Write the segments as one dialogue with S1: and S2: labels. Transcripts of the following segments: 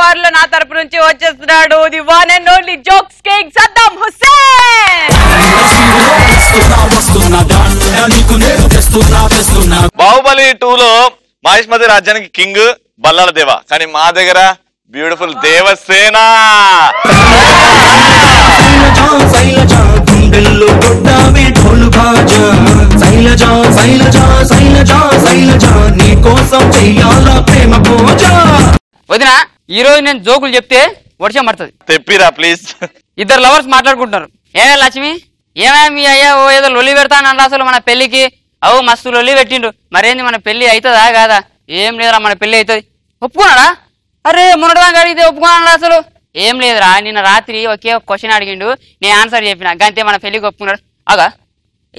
S1: వారిలో నా తరపు నుంచి వచ్చేస్తున్నాడు the one and only jokes king Saddam Hussain.
S2: Baahubali 2లో మహేష్మతి రాజ్యానికి కింగ్ బల్లాల దేవ, కానీ మా దగ్గర బ్యూటిఫుల్ దేవసేన.
S3: వదినా ఈ రోజు నేను జోకులు చెప్తే వర్షం పడుతుంది,
S2: తెప్పిరా ప్లీజ్.
S3: ఇద్దరు లవర్స్ మాట్లాడుకుంటున్నారు. ఏమే లక్ష్మి, ఏమే మీ అయ్యా ఓ ఏదో లొల్లి పెడతాను అసలు మన పెళ్లికి. అవు మస్తు లొల్లి పెట్టిండు, మరేంది మన పెళ్లి అవుతుందా కాదా? ఏం లేదురా మన పెళ్లి అవుతుంది. ఒప్పుకున్నాడా? అరే మొన్నటిదాకా అడిగితే ఒప్పుకున్నాడు అసలు. ఏం లేదురా, నిన్న రాత్రి ఒకే ఒక క్వశ్చన్ అడిగిండు, నేను ఆన్సర్ చెప్పిన, గంతే మన పెళ్లికి ఒప్పుకున్నాడు. అగా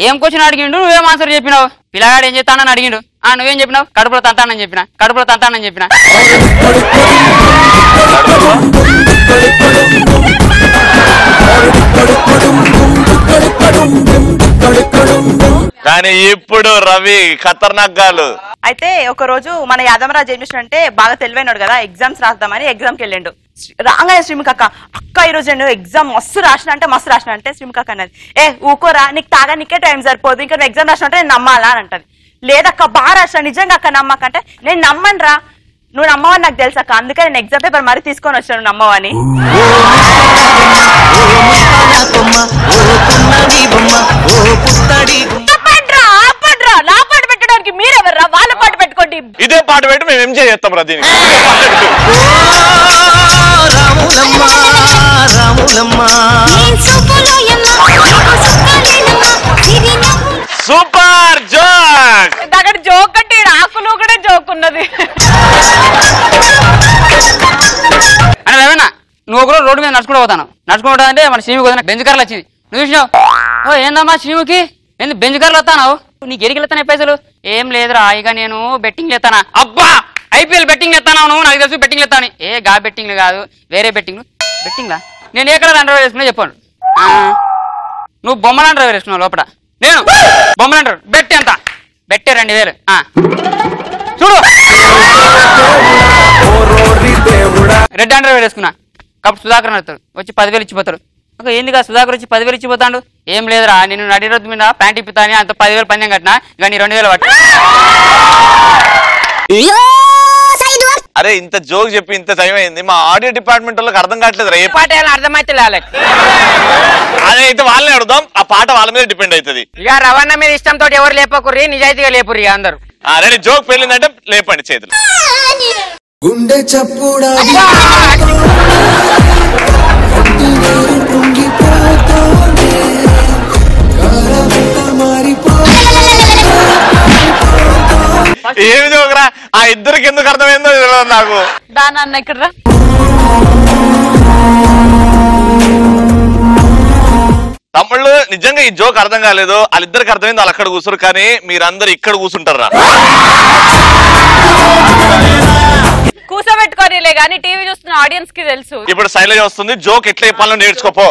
S3: ఏం క్వశ్చన్ అడిగిండు, నువ్వేం ఆన్సర్ చెప్పినావు? పిల్లగాడు ఏం చేస్తానని అడిగిండు, నువ్వేం చెప్పినావు? కడుపులో తంతానని చెప్పిన, కడుపులో తంతానని చెప్పిన.
S2: కానీ ఇప్పుడు రవి ఖతర్నాక్ గాలు.
S1: అయితే ఒక రోజు మన యాదమరాజు ఏం చేసినంటే బాగా తెలివైనాడు కదా, ఎగ్జామ్స్ రాద్దామని ఎగ్జామ్కి వెళ్ళిండు. రాగానే శ్రీముఖ అక్క ఈ రోజు నేను ఎగ్జామ్ మస్తు రాసిన అంటే మస్తు రాసిన అంటే శ్రీముఖ అన్నది, ఊకోరా నీకు తాగానికే టైం సరిపోదు, ఇంకా నువ్వు ఎగ్జామ్ రాసిన అంటే నేను నమ్మాలా అని అంటది. లేదక్క బాగా రాసిన, నిజంగా అక్క నమ్మకంటే నేను నమ్మను రా, నువ్వు నమ్మవని నాకు తెలుసు అక్క, అందుకే నేను ఎగ్జామ్ పేపర్ మరీ తీసుకొని వచ్చాను నమ్మవని. నా పాట పెట్టడానికి మీరెవర్రా? వాళ్ళ పాట పెట్టుకోండి.
S2: ఇదే పాట పెట్టి మేము ఎంజాయ్ చేస్తాం రా దీనికి. Super joke.
S1: అక్కడ జోక్ అంటే ఆకులు కూడా జోక్ ఉన్నది.
S3: అని ఏమన్నా నువ్వు ఒకరోజు రోడ్డు మీద నడుచుకుంటూ పోతాను, నడుచుకుంటా అంటే మన శ్రీముఖి వదిన బెంజ్ కార్లు వచ్చింది. నువ్వు చూసినావు? ఏందమ్మా శ్రీముఖి, ఎందుకు బెంజ్ కార్లు వస్తావు? నీకు ఎడికి వెళ్తానే పైసలు? ఏం లేదురా, ఇక నేను బెట్టింగ్ ఎత్తానా. అబ్బా ఐపీఎల్ బెట్టింగ్ ఎత్తాను నువ్వు, నాకు తెలుసు బెట్టింగ్ ఎత్తాను. గా బెట్టింగ్లు కాదు, వేరే బెట్టింగ్లు. బెట్టింగ్లా నేను ఎక్కడ అండర్ వేసుకున్నా చెప్పాను. నువ్వు బొమ్మలు అండర్ వేసుకున్నావు లోపల, నేను బొమ్మలు అంటారు. బెట్టి ఎంత? బెట్టే 2000. చూడు రెడ్ అండర్ వేసుకున్నా. కాబట్టి సుధాకర్ నడుతాడు, వచ్చి 10,000 ఇచ్చిపోతాడు. ఏందిగా సుధాకర్ వచ్చి 10,000 ఇచ్చిపోతాడు? ఏం లేదురా, నేను నడి రోజు మీద ప్యాంట్ ఇప్పుతాని అంత 10,000 పందెం కట్టినా, కానీ 2,000 పట్టు.
S2: అరే ఇంత జోక్ చెప్పి ఇంత టైం అయింది, మా ఆడియో డిపార్ట్మెంట్ వాళ్ళకి అర్థం కావట్లేదు. ఏ
S3: పాట అర్థమైతే
S2: అదే అయితే వాళ్ళని అడుగుదాం, ఆ పాట వాళ్ళ మీద డిపెండ్ అవుతుంది.
S3: ఇక రవాణా మీద ఇష్టంతో ఎవరు లేపకుర్రి, నిజాయితీగా లేపుర్రి అందరు.
S2: రెడీ, జోక్ పెళ్ళిందంటే లేపండి చేతులు.
S4: గుండె చప్పుడా
S2: ఏమి జోకరా, ఆ ఇద్దరికి ఎందుకు అర్థమైందో తెలియదు నాకు.
S1: దాని అన్న ఇక్కడ
S2: తమ్ముళ్ళు నిజంగా ఈ జోక్ అర్థం కాలేదు, వాళ్ళిద్దరికి అర్థమైంది, వాళ్ళు అక్కడ కూర్చురు, కానీ మీరందరూ ఇక్కడ కూర్చుంటారా?
S1: కూర్చోబెట్టుకోనిలే గానీ టీవీ చూస్తున్న ఆడియన్స్ కి తెలుసు.
S2: ఇప్పుడు శైలజ వస్తుంది, జోక్ ఎట్లా చెప్పాలో నేర్చుకోపో.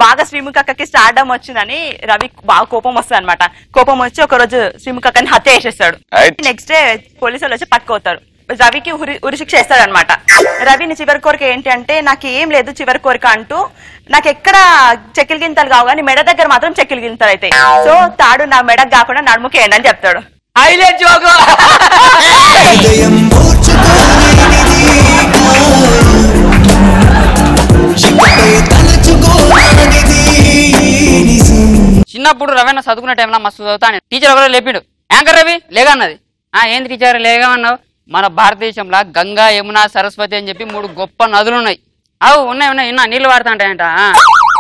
S1: బాగా శ్రీముఖి అక్కకి స్టార్డమ్ వచ్చిందని రవి బాగా కోపం వస్తుంది అనమాట. కోపం వచ్చి ఒక రోజు శ్రీముఖి అక్కని హత్య చేసేస్తాడు. నెక్స్ట్ డే పోలీసులు వచ్చి పట్టుకోతారు. రవికి ఉరిశిక్ష వేస్తాడు అనమాట. రవిని చివరి కోరిక ఏంటి అంటే, నాకు ఏం లేదు చివరి కోరిక అంటూ, నాకు ఎక్కడ చెక్కిలి గింతలు కావు కానీ మెడ దగ్గర మాత్రం చెక్కిలి గింతలు అయితే, సో తాడు నా మెడకు కాకుండా నడుముకి ఏండి అని చెప్తాడు.
S3: Highlight joke. చిన్నప్పుడు రవీణ చదువుకునే టైంలో మస్తు చదువుతాను, టీచర్ ఎవరో లేపిండు, యాంకర్ రవి లేగా అన్నది. ఏంది టీచర్ లేగా అన్నావు? మన భారతదేశంలో గంగా, యమున, సరస్వతి అని చెప్పి 3 గొప్ప నదులు ఉన్నాయి. ఉన్నాయి ఉన్నాయి ఇన్నా నీళ్లు వాడుతుంటాయంట.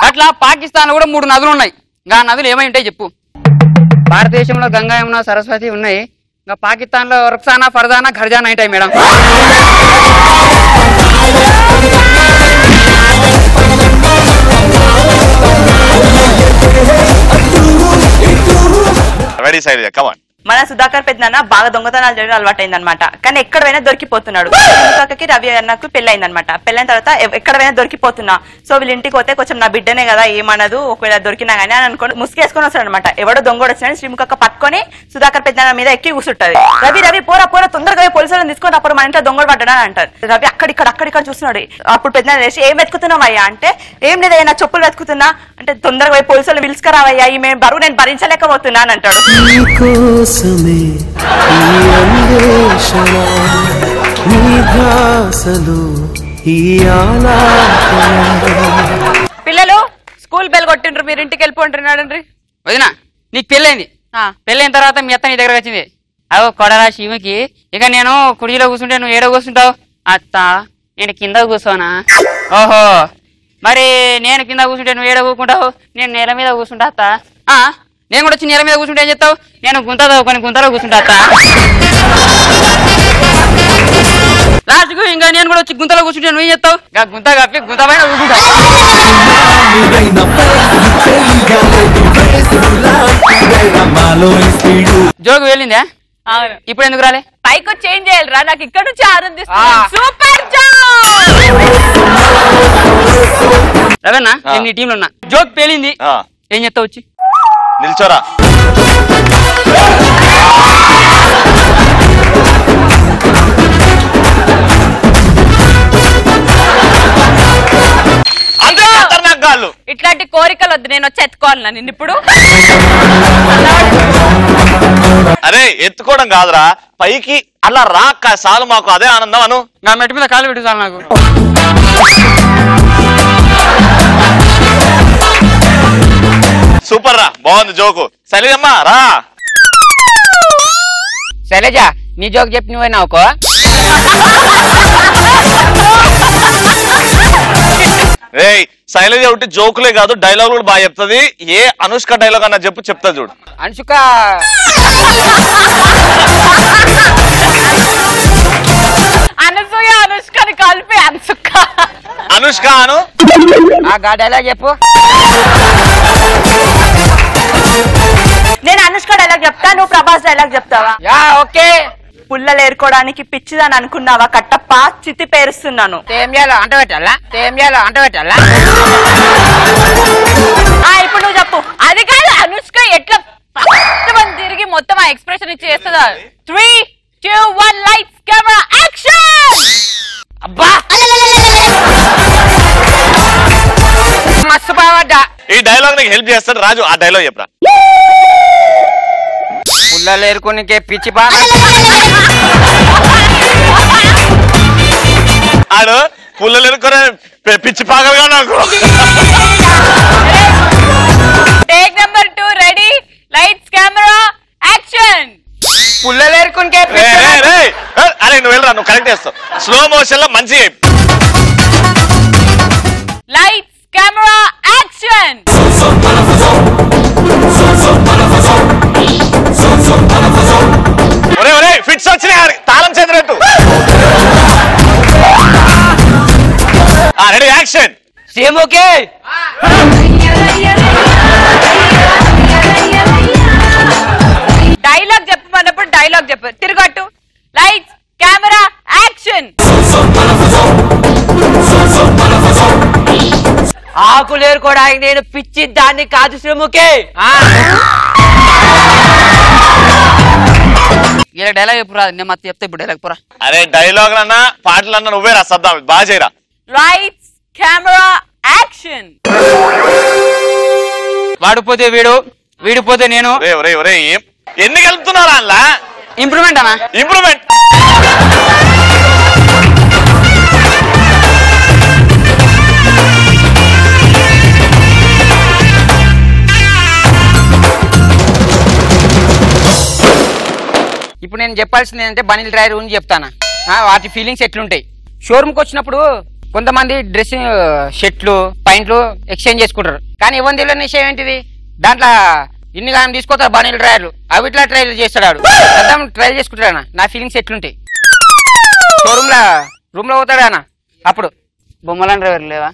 S3: అట్లా పాకిస్తాన్ లో కూడా 3 నదులు ఉన్నాయి. ఇంకా నదులు ఏమై ఉంటాయి చెప్పు? భారతదేశంలో గంగా, యమున, సరస్వతి ఉన్నాయి. ఇంకా పాకిస్తాన్ లో రుక్సానా, ఫర్జానా, ఖర్జానా ఉంటాయి madam.
S2: Ready Shailaja, come on.
S1: మన సుధాకర్ పెద్దనాన్న బాగా దొంగతనాలు చేయడం అలవాటు అయిందనమాట. కానీ ఎక్కడ పోయినా దొరికిపోతున్నాడు. సుధాకర్కి రవి అన్నకు పెళ్ళైందనమాట. పెళ్ళైన తర్వాత ఎక్కడ పోయినా దొరికిపోతున్నా. సో వీళ్ళ ఇంటికి పోతే కొంచెం నా బిడ్డనే కదా ఏమనదు, ఒకవేళ దొరికినా కానీ అని అనుకోని ముసుగేసుకొని వస్తాడు అనమాట. ఎవడో దొంగోడు వచ్చినా శ్రీముఖక్క పట్టుకొని సుధాకర్ పెద్దనాన్న మీద ఎక్కి కూర్చుంటది. రవి రవి పోరా పోరా తొందరగా పోలీసులను తీసుకొని అప్పుడు మన ఇంట్లో దొంగడు పడ్డా అంటారు. రవి అక్కడిక్కడ చూస్తున్నాడు. అప్పుడు పెద్దనాన్న లేచి ఏం వెతుకుతున్నావయ్యా అంటే ఏం లేదయ్యా నా చెప్పులు వెతుకుతున్నా అంటే తొందరగా పోయి పోలీసులు పిలుచుకురావయ్యా ఈ మేము బరువు నేను భరించలేకపోతున్నాను అంటాడు. పిల్లలు స్కూల్ బెల్ కొట్టిండ్రు, మీరు ఇంటికి వెళ్ళిపోంటున్నాడు.
S3: వదినా నీకు పెళ్ళైంది, పెళ్ళైన తర్వాత మీ అత్త నీ దగ్గరకు వచ్చింది. అవు కొడరా శివుకి, ఇక నేను కుడిలో కూర్చుంటే నువ్వు ఏడో కూర్చుంటావు. అత్త నేను కింద కూర్చోనా? ఓహో మరి నేను కింద కూర్చుంటే నువ్వు ఏడో కూకుంటావు, నేను నేల మీద కూర్చుంటా అత్త. నేను కూడా వచ్చి నేల మీద కూర్చుంటే ఏం చెప్తావు? నేను గుంతతో కొన్ని గుంతలో కూర్చుంటా అత్త. లాస్ట్కు ఇంకా నేను కూడా వచ్చి గుంతలో కూర్చుంటే నువ్వేం చెప్తావు? గుంత కప్పి గుంత పైన కూర్చుంటా. జోగు వెళ్ళిందా? ఇప్పుడు ఎందుకు రాలే?
S1: పైకి చేంజ్ చేయాలిరా, నాకు ఇక్కడ నుంచి ఆనందిస్తాను. సూపర్
S3: రవన్నా నేను నీ టీంలో ఉన్నా. జోక్ పేలింది, ఏం చెప్తావు? వచ్చి
S2: నిల్చోరా.
S1: ఇట్లాంటి కోరికలు వద్దు, నేను వచ్చి ఎత్తుకోవాలన్నా నిన్ను ఇప్పుడు.
S2: అరే ఎత్తుకోవడం కాదురా, పైకి అలా రాక చాలు, మాకు అదే ఆనందం. అను
S3: నా మెట్టు మీద కాలు పెట్టు చాలు నాకు.
S2: సూపర్ రా, బాగుంది జోకు. శైలజమ్మా రా.
S3: శైలజ నీ జోక్ చెప్పి నువ్వే నవ్వుకో.
S2: రేయ్ శైలజ ఒకటి జోకులే కాదు డైలాగ్ కూడా బాగా చెప్తుంది. ఏ అనుష్క డైలాగ్ అన్న చెప్పు, చెప్తా చూడు.
S3: అనుష్క
S1: అనసూయ అనుష్కని కలిపి
S2: అనుష్క అను
S3: డైలాగ్ చెప్పు.
S1: నేను అనుష్క డైలాగ్ చెప్తా, నువ్వు ప్రభాస్ డైలాగ్ చెప్తావా?
S3: ఓకే.
S1: పుల్లలు ఏరుకోవడానికి పిచ్చిదని అనుకున్నావా కట్టప్ప, చితి పేరుస్తున్నాను.
S3: అంట పెట్టాలా?
S1: ఇప్పుడు నువ్వు చెప్పు. అది కాదు అనుష్క ఎట్లా తిరిగి మొత్తం ఆ ఎక్స్ప్రెషన్ ఇచ్చి చేస్తుందా? 3, 2, 1 లైట్స్ కెమెరా యాక్షన్.
S3: అబ్బా మస్తు బాగా.
S2: ఈ డైలాగ్ నీకు హెల్ప్ చేస్తాడు రాజు, ఆ డైలాగ్ చెప్పరా.
S3: పుల్లలు ఏరుకోనికే పిచ్చి బాగా.
S2: ఆడు పుల్లలు ఎరుకొని పిచ్చి పాగలుగా నాకు.
S1: Take number 2 ready lights camera action.
S3: పుల్లలు ఏరుకోనికే
S2: అరే నువ్వు వెళ్ళరా, నువ్వు కరెక్ట్ చేస్తావు. స్లో మోషన్ లో మంచిగా
S1: లైట్స్ కెమెరా యాక్షన్.
S2: ఒరే ఫిట్స్ వచ్చినాయి, తాళం చేతులెట్టు. Ready action.
S3: సేమోకే
S1: డైలాగ్ చెప్పమన్నప్పుడు డైలాగ్ చెప్పు. తిరగట్టు. Lights camera action.
S3: ఆకులు ఏరుకోవడానికి నేను పిచ్చి దాన్ని కాదు శ్రీముఖి. ఇలా డైలాగ్ ఎప్పుడు రాదు, నేను మొత్తం చెప్తా ఇప్పుడు డైలాగ్ పూరా.
S2: అరే డైలాగ్ అన్నా పాటలు అన్నా నువ్వే రా, సద్దాం బాగా చేయరా.
S1: Lights camera action.
S3: వాడిపోతే వీడు, వీడిపోతే నేను.
S2: ఎన్ని కలుపుతున్నారా అలా?
S3: ఇంప్రూవ్మెంట్ అన్నా,
S2: ఇంప్రూవ్మెంట్.
S3: ఇప్పుడు నేను చెప్పాల్సింది ఏంటంటే బనీల్ డ్రైవర్ గురించి చెప్తాను. వాటి ఫీలింగ్స్ ఎట్లుంటాయి. షోరూమ్కి వచ్చినప్పుడు కొంతమంది డ్రెస్సింగ్ షర్ట్లు పాయింట్లు ఎక్స్చేంజ్ చేసుకుంటారు. కానీ ఎవరి తెలియని విషయం ఏంటిది, దాంట్లో ఇన్ని కాలం తీసుకోతారు బనీల్ డ్రైవర్లు, అవి ఇట్లా ట్రైల్ చేస్తాడు. ట్రైల్ చేసుకుంటాడు. నా ఫీలింగ్స్ ఎట్లుంటాయి. రూమ్ లో పోతాడు అన్న, అప్పుడు బొమ్మలాంటి డ్రైవర్ లేవా,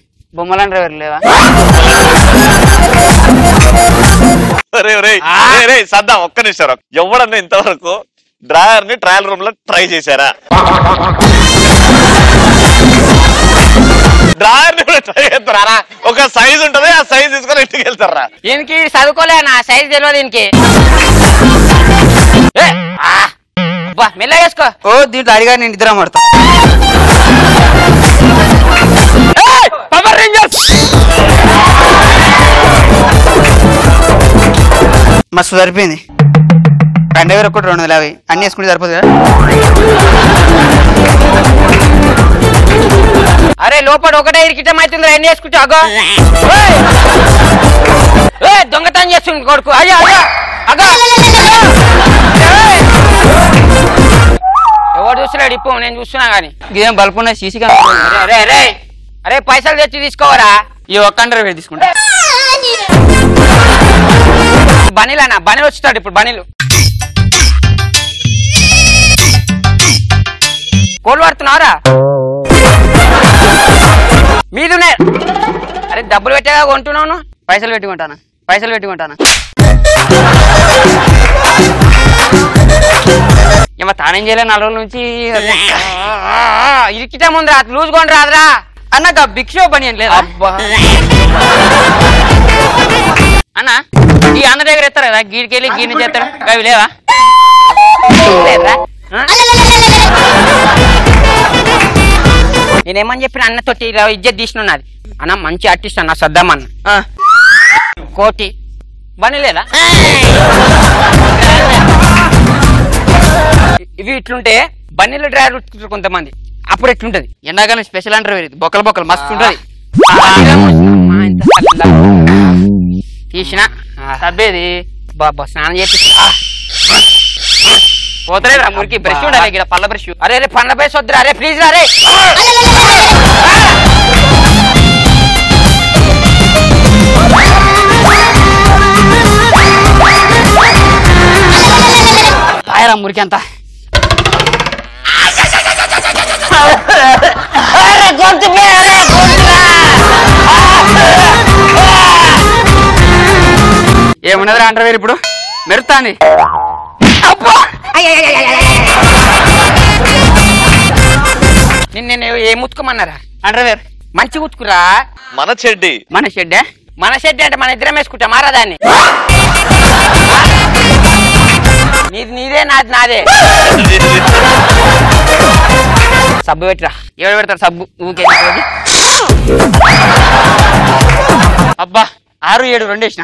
S2: సద్దాం ఒక్క నిమిషం. ఎవడన్నా ఇంతవరకు డ్రాయర్ ని ట్రయల్ రూమ్ లో ట్రై చేశారా? డ్రాయర్ ని ట్రై చేస్తారా? ఒక సైజ్ ఉంటది, ఆ సైజ్ తీసుకొని ఇంటికి వెళ్తారా?
S3: దీనికి చదువుకోలే నా సైజ్ తెలియదు దీనికి. మెల్ల వేసుకో. ఓ దీంట్లో అడిగా నేను నిద్ర పడతా. మస్తు సరిపోయింది. కండవేరు ఒకటి 250 అన్ని వేసుకుంటే సరిపోదు కదా. అరే లోపల ఒకటే ఇరికిటం అవుతుంది, ఎన్ని వేసుకుంటా అగో దొంగతనం చేస్తుంది కొడుకు. అయ్యో అయ్యో అగో ఎవరు చూస్తున్నాడు ఇప్పు? నేను చూస్తున్నా గానీ ఇదేం బల్పున్నా సీసీ కెమెరా. అరే అరే అరే పైసలు తెచ్చి తీసుకోవరా? ఈ ఒక్క అండర్ తీసుకుంటా. బనీలు అన్న బనీలు వచ్చాడు ఇప్పుడు. బనీలు కోళ్ళు పడుతున్నారా? మీదునే. అరే డబ్బులు పెట్టాగా కొంటున్నాను. పైసలు పెట్టుకుంటానా? పైసలు పెట్టుకుంటానా? ఏమో తానేం చేయలే 4 రోజుల నుంచి. ఇరికిటే ముందు రా లూజ్ కొని రాదురా అన్న. బిగ్ షో పని లేదా అన్న? ఈ అన్న దగ్గర ఎత్తారు కదా, గీడికి వెళ్ళి గీడిని చేస్తాడు. అవి లేవా? నేనేమని చెప్పిన అన్నతోటి ఇజ్జత్ తీసినది అన్న. మంచి ఆర్టిస్ట్ అన్న సద్దామన్న కోటి బని లేదా? ఇవి ఇట్లుంటే బన్నీలు డ్రైవర్ ఉట్టుకుంటారు కొంతమంది. అప్పుడు ఎట్లుంటది? ఎండాకాలం స్పెషల్ అంటారు బొక్కలు బొక్కలు మస్తు ఉంటది. తీసిన సబ్బేది బాబా స్నానం చేసి పోతలేదు రా మురికి. బ్రష్ ఉండాలి ఇక్కడ, పళ్ళ బ్రష్. అరే అరే పండ్ల బ్రష్ వద్దురా. అరే ప్లీజ్ రా. అరే పాయరా మురికి అంతా. ఏమున్నది అంటారు ఇప్పుడు? మెరుతాంది. నిన్న ఏం ఉతుకోమన్నారా? అండర్వేర్ మంచి ఉతుకురా.
S2: మన చెడ్డి.
S3: మన షెడ్డే? మన షెడ్డే అంటే మన ఇద్దరం వేసుకుంటా మారా దాన్ని. నీది నీదే నాది నాదే. సబ్బు పెట్టిరా. ఎవరు పెడతారు సబ్బు? ఊకే అబ్బా 6, 7 2 వేసిన.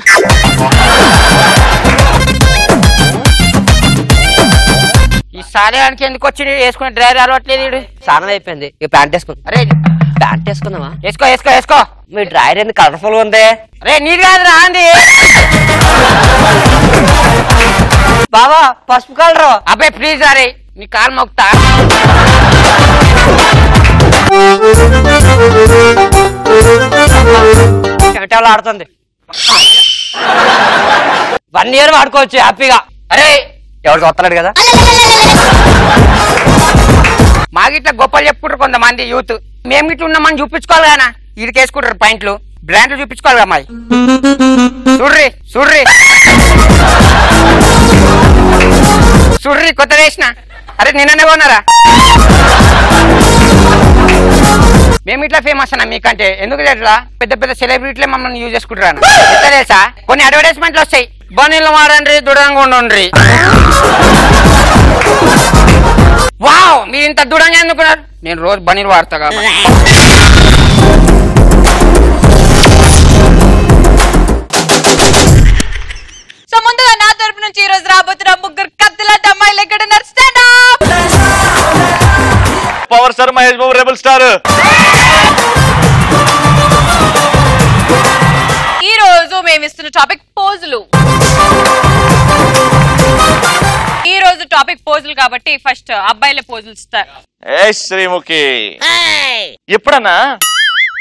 S3: ఈ సాలేడానికి ఎందుకు వచ్చి వేసుకుని డ్రైవర్ అలవట్లేదు.
S5: సానం అయిపోయింది. ఇక ప్యాంట్ వేసుకుంది.
S3: అరే
S5: ప్యాంట్ వేసుకుందామా?
S3: వేసుకో వేసుకో వేసుకో.
S5: మీ డ్రైవర్ ఎందుకు కలర్ఫుల్ ఉంది?
S3: అరే నీది కాదు రా అంది.
S5: బాబా పసుపు కలరు.
S3: అబ్బాయి ప్లీజ్ అరే నీ కాలు మొక్తా.
S5: చెమటలు ఆడుతుంది. 1 year వాడుకోవచ్చు హ్యాపీగా.
S3: అరే
S5: ఎవరు చూస్తలేడు కదా.
S3: మాగిట్లా గొప్పలు చెప్పుకుంటారు కొంతమంది యూత్. మేము ఇట్లా ఉన్నామని చూపించుకోవాలి కదా. వీడికి వేసుకుంటారు పాయింట్లు, బ్రాండ్లు చూపించుకోవాలి కదా. మాది చూడ్రి చూడ్రి చూడ్రి కొత్త వేసిన. అరే నిన్ననే కొన్నారా? మేము ఇట్లా ఫేమస్ అన్నా మీకంటే. ఎందుకు ఇట్లా పెద్ద పెద్ద సెలబ్రిటీలే మమ్మల్ని యూజ్ చేసుకుంటారు. ఎట్లా తెలుసా? కొన్ని అడ్వర్టైజ్మెంట్లు వస్తాయి. బనీలు వాడండి, దృఢంగా ఉండండి. వావ్ మీరు ఇంత దృఢంగా ఎందుకున్నారు? నేను రోజు బనీలు వాడతా కాబట్టి.
S1: సో ముందుగా నా తరపు నుంచి ఈ రోజు రాబోతున్న ముగ్గురు కత్తిలాంటి అమ్మాయిలు ఎక్కడ ఉన్నారు? Stand up.
S2: Power star Mahesh Babu rebel star.
S1: ఈ రోజు మేము ఇస్తున్న టాపిక్ పోజులు. ఈ రోజు టాపిక్ పోజులు కాబట్టి ఫస్ట్ అబ్బాయిలే పోజులు ఇస్తారు.
S2: ఏ శ్రీముఖి, ఎప్పుడన్నా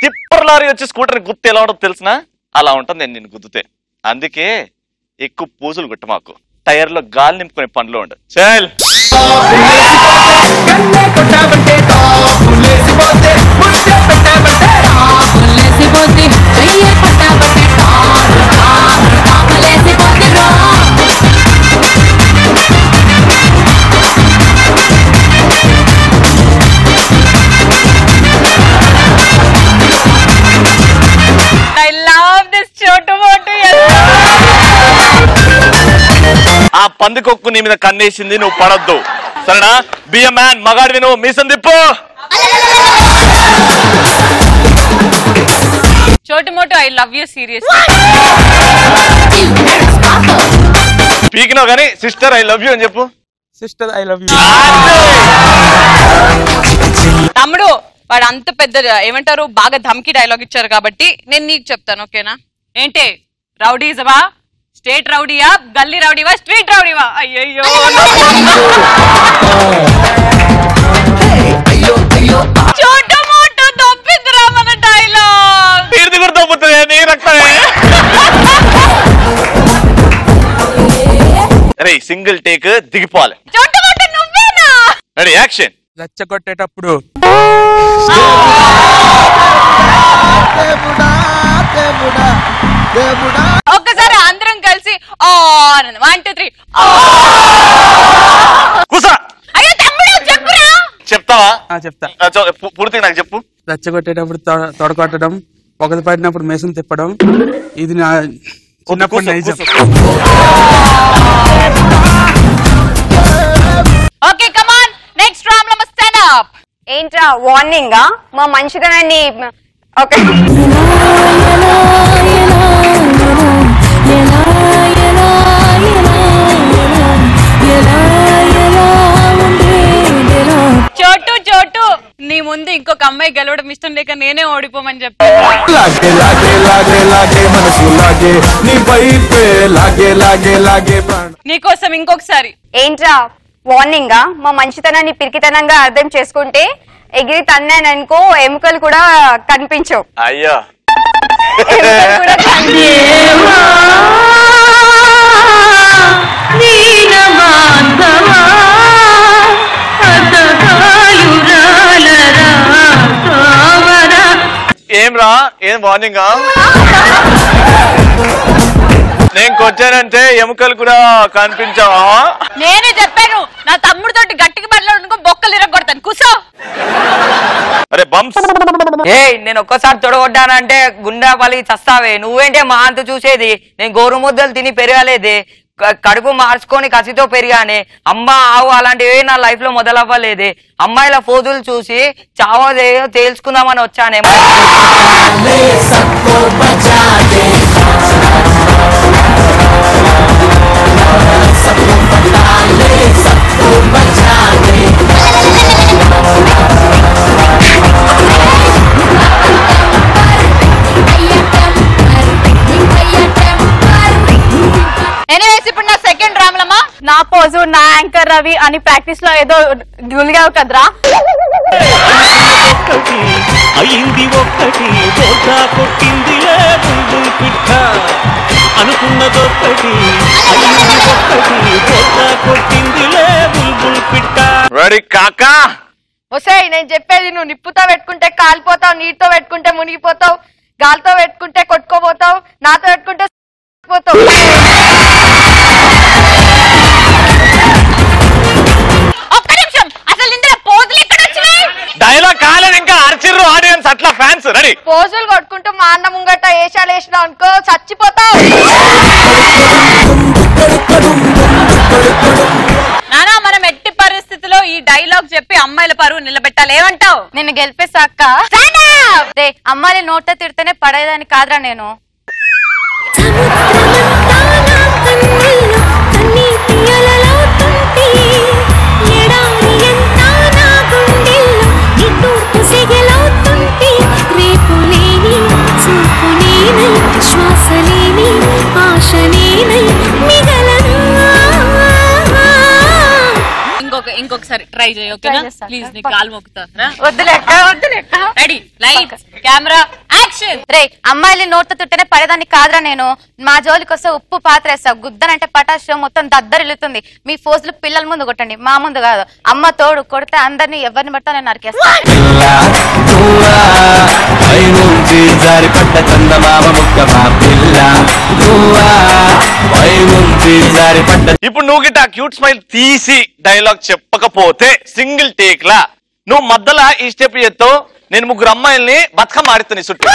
S2: టిప్పర్ లారీ వచ్చి స్కూటర్ గుర్తు ఎలా ఉంటుందో తెలిసినా? అలా ఉంటుంది నేను నిన్ను గుద్దుతే. అందుకే ఎక్కువ పూజలు కొట్టు మాకు. టైర్ లో గాలి నింపుకునే పనిలో ఉండు. చల్
S6: లేసిపోతే
S2: పందికొక్కు నీ మీద కన్నేసింది, నువ్వు పడొద్దు సరేనా? బి ఎ మ్యాన్, మగాడివి నువ్వు, మీసం తిప్పు.
S1: చోటు మోటు ఐ లవ్ యూ సీరియస్.
S2: పీకినావు కానీ సిస్టర్ ఐ లవ్ యూ అని చెప్పు.
S6: Sister I love you.
S1: తమ్ముడు వాడు అంత పెద్ద ఏమంటారు బాగా ధమ్కి డైలాగ్ ఇచ్చారు కాబట్టి నేను నీకు చెప్తాను, ఓకేనా? ఏంటి రౌడీజమా? స్టేట్ రౌడీయా, గల్లీ రౌడీవా, స్ట్రీట్ రౌడీవా? అయ్యయ్యో చోటు మోటు దొబ్బిందిరా మన డైలాగ్.
S2: తీర్థి కూడా దొబ్బుతుంది నీ రక్తమే. అరే సింగిల్ టేక్ దిగిపోవాలి.
S1: చోటు మోటు నువ్వేనా?
S2: Ready action.
S6: రెచ్చగొట్టేటప్పుడు
S1: ఒక్కసారి అందరం కలిసి 1 2 3
S2: కూసా.
S1: అయ్యో తమ్ముడు చెప్పురా.
S2: చెప్తావా?
S6: చెప్తా.
S2: పూర్తిగా నాకు చెప్పు.
S6: రెచ్చగొట్టేటప్పుడు తొడగొట్టడం, ఒకటి పడినప్పుడు మేసం తిప్పడం. ఇది నా చిన్నప్పుడు నైజం.
S1: Okay come on, next round లో స్టాండ్ అప్.
S7: ఏంట్రా వార్నింగ్? మా మంచితనాన్ని ఓకే
S1: చోటు చోటు నీ ముందు ఇంకొక అమ్మాయి గెలవడం ఇష్టం లేక నేనే ఓడిపోమని చెప్పాను. నీకోసం ఇంకొకసారి.
S7: ఏంట్రా వార్నింగ్? మా మంచితనాన్ని పిరికితనంగా అర్థం చేసుకుంటే ఎగిరి తన్నాననుకో ఎముకలు కూడా కనిపించవు.
S2: అయ్యో
S7: ఎముకలు కూడా
S2: ఏం రా, ఏం వార్నింగ్? నేను కొచ్చానంటే ఎముకలు కూడా కనిపించావా?
S1: నేనే చెప్పాను నా తమ్ముడితో గట్టిగా మాట్లాడుకో బొక్కలు ఇరగొడతాను. కూసో.
S2: అరే బంప్స్.
S5: ఏ నేను ఒక్కసారి తొడగొట్టానంటే గుండె పలి చస్తావే. నువ్వేంటే మా అంత చూసేది? నేను గోరు ముద్దలు తిని పెరగలేదే, కడుపు మార్చుకొని కసితో పెరిగానే. అమ్మ ఆవు అలాంటివి నా లైఫ్ లో మొదలవ్వలేదే. అమ్మాయిల ఫోజులు చూసి చావదే తేల్చుకుందామని వచ్చానే.
S1: ఎనీవేస్ ఇప్పుడు నా సెకండ్ రామలమ్మ.
S7: నా పోజు నా యాంకర్ రవి అని ప్రాక్టీస్ లో ఏదో గులిగావు కదరా.
S8: అయింది ఒక్కటి బోల్తా కొట్టిందిలే బుల్బుల్ పిట్ట, అనుకున్నదొక్కటి అయింది ఒక్కటి బోల్తా కొట్టిందిలే బుల్బుల్ పిట్ట.
S2: రెడీ కాకా?
S7: ఒసేయ్ నేను చెప్పేది నువ్వు నిప్పుతో పెట్టుకుంటే కాలిపోతావు, నీటితో పెట్టుకుంటే మునిగిపోతావు, గాలితో పెట్టుకుంటే కొట్టుకోపోతావు, నాతో పెట్టుకుంటే పోతావు.
S1: ఒక్క నిమిషం, అసలు ఇందులో పోజులు ఎక్కడ వచ్చినాయి?
S2: డైలాగ్ కాలేదు ఇంకా, అర్చిర్రు ఆడియన్స్ అట్లా ఫ్యాన్స్. రెడీ.
S7: పోజులు కొట్టుకుంటూ మా అన్న ముంగట ఏషాలు వేసినావు అనుకో చచ్చిపోతావు.
S1: నానా మనం ఎట్టి పరిస్థితిలో ఈ డైలాగ్ చెప్పి అమ్మాయిల పరువు నిలబెట్టాలి. ఏమంటావు?
S7: నిన్ను గెలిపేసాక అమ్మాయిని నోట తిడితేనే పడేదాన్ని కాదురా నేను.
S1: ఇంకొకసారి ట్రై చేయి, ఓకేనా? ప్లీజ్ నీ కాలు మొక్కుతా.
S7: వద్దులేక వద్దులేక.
S1: Ready, light, camera, action.
S7: రే అమ్మాయిని నోట తిట్టనే పడేదాన్ని కాదురా నేను. మా జోలికి వస్తే ఉప్పు పాత్ర వేస్తావు, గుద్దనంటే పటాషో మొత్తం దద్దరిల్లుతుంది. మీ ఫోజులు పిల్లల ముందు కొట్టండి, మా ముందు కాదు. అమ్మ తోడు కొడితే అందరినీ ఎవరిని పడతా నేను నరికేస్తా.
S2: ఇప్పుడు నువ్వు గిట్ట క్యూట్ స్మైల్ తీసి డైలాగ్ చెప్పకపోతే సింగిల్ టేక్ లా నువ్వు మధ్యలో ఈ స్టెప్ చేస్తావు. నేను ముగ్గురు అమ్మాయిల్ని బతుకమ్మ ఆడుతాను చుట్టూ.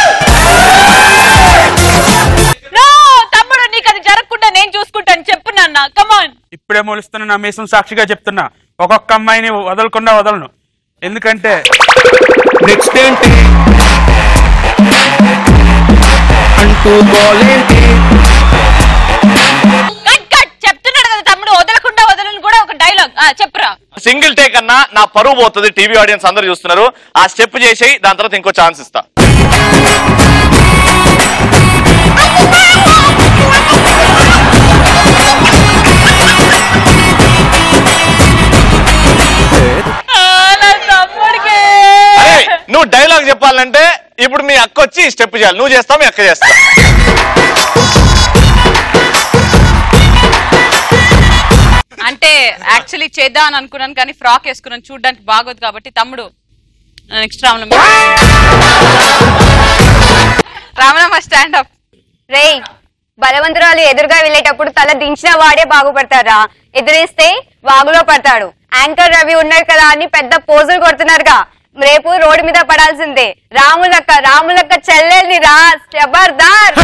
S1: తమ్ముడు నీకు అది జరగకుండా నేను చూసుకుంటాను. చెప్పు నాన్న, కమాన్.
S6: ఇప్పుడే మొలుస్తున్న నా మీసం సాక్షిగా చెప్తున్నా, ఒక్కొక్క అమ్మాయిని వదలకుండా వదలను. ఎందుకంటే
S8: నెక్స్ట్ ఏంటి అంటూ గోలేంటి
S1: చెప్తున్నాడు కదా తమ్ముడు, వదలకుండా వదలను కూడా ఒక డైలాగ్ చెప్పురా.
S2: సింగిల్ టేక్ అన్నా నా పరువు పోతుంది, టీవీ ఆడియన్స్ అందరు చూస్తున్నారు. ఆ స్టెప్ చేసి దాని తర్వాత ఇంకో ఛాన్స్ ఇస్తా. నువ్వు డైలాగ్ చెప్పాలంటే ఇప్పుడు మీ అక్క వచ్చి స్టెప్ చేయాలి, నువ్వు చేస్తావు, మీ అక్క చేస్తా.
S1: అంటే యాక్చువల్లీ చేద్దాం అని అనుకున్నాను కానీ ఫ్రాక్ వేసుకున్నాను, చూడడానికి బాగోదు కాబట్టి. తమ్ముడు నెక్స్ట్ రామనమ్మ స్టాండ్ అప్.
S9: రేయ్, బలవంతురాలు ఎదురుగా వెళ్ళేటప్పుడు తల దించిన వాడే బాగుపడతారా, ఎదురేస్తే వాగులో పడతాడు. యాంకర్ రవి ఉన్నాడు కదా అని పెద్ద పోజులు కొడుతున్నారుగా, రేపు రోడ్డు మీద పడాల్సిందే. రాములక్క చెల్లెల్ని రా, జబర్దార్.